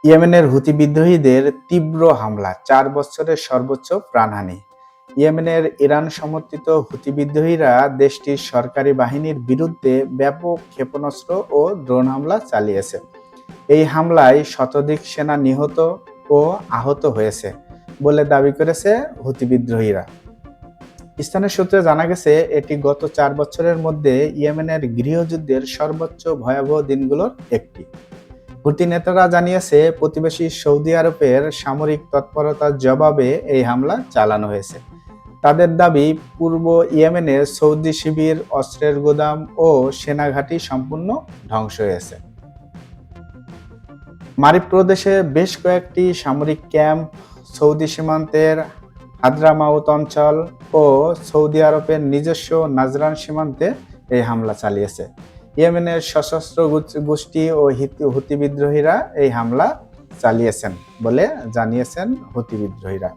ইয়েমেনের হুতি বিদ্রোহীদের তীব্র হামলা, ৪ বছরের সর্বোচ্চ প্রাণহানি। ইয়েমেনের ইরান সমর্থিত হুতি বিদ্রোহীরা দেশটির সরকারি বাহিনীর বিরুদ্ধে ব্যাপক ক্ষেপণাস্ত্র ও ড্রোন হামলা চালিয়েছে। এই হামলায় শতাধিক সেনা নিহত ও আহত হয়েছে বলে দাবি করেছে হুতি বিদ্রোহীরা। স্থানীয় সূত্রে জানা গেছে, এটি গত ৪ বছরের মধ্যে ইয়েমেনের গৃহযুদ্ধের সর্বোচ্চ ভয়াবহ দিনগুলোর একটি। হুতি নেতারা জানিয়েছে, প্রতিবেশী সৌদি আরবের সামরিক তৎপরতার জবাবে এই হামলা চালানো হয়েছে। তাদের দাবি, পূর্ব ইয়েমেনের সৌদি শিবির, অস্ত্রের গুদাম ও সেনাঘাঁটি সম্পূর্ণ ধ্বংস হয়েছে। মারিব প্রদেশে বেশ কয়েকটি সামরিক ক্যাম্প, সৌদি সীমান্তের হাদ্রামাউত অঞ্চল ও সৌদি আরবের নিজস্ব নাজরান সীমান্তে এই হামলা চালিয়েছে। ইয়েমেনের সশস্ত্র গোষ্ঠী ও হুতি বিদ্রোহীরা এই হামলা চালিয়েছেন বলে জানিয়েছেন হুতি বিদ্রোহীরা।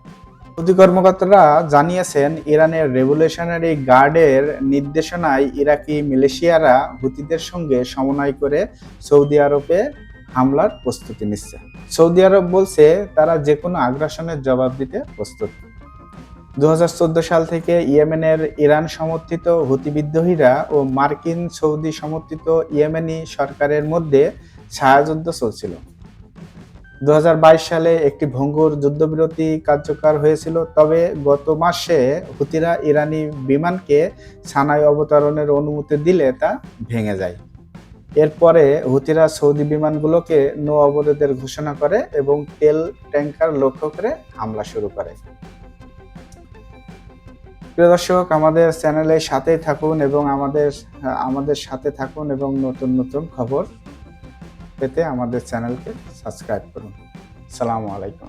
হুতি কর্মকর্তারা জানিয়েছেন, ইরানের রেভলিউশনারি গার্ডের নির্দেশনায় ইরাকি মিলিশিয়ারা হুতিদের সঙ্গে সমন্বয় করে সৌদি আরবে হামলার প্রস্তুতি নিচ্ছে। সৌদি আরব বলছে, তারা যেকোনো আগ্রাসনের জবাব দিতে প্রস্তুত। ২০১৪ সাল থেকে ইয়েমেনের ইরান সমর্থিত হুতি বিদ্রোহীরা ও মার্কিন সৌদি সমর্থিত ইয়েমেনি সরকারের মধ্যে ছায়াযুদ্ধ চলছিল। ২০২২ সালে একটি ভঙ্গুর যুদ্ধবিরতি কার্যকর হয়েছিল, তবে গত মাসে হুতিরা ইরানি বিমানকে সানায় অবতরণের অনুমতি দিলে তা ভেঙে যায়। এরপরে হুতিরা সৌদি বিমানগুলোকে নৌ অবরোধের ঘোষণা করে এবং তেল ট্যাঙ্কার লক্ষ্য করে হামলা শুরু করে। প্রিয় দর্শক, আমাদের চ্যানেলের সাথেই থাকুন এবং আমাদের সাথে থাকুন এবং নতুন নতুন খবর পেতে আমাদের চ্যানেলকে সাবস্ক্রাইব করুন। আসসালামু আলাইকুম।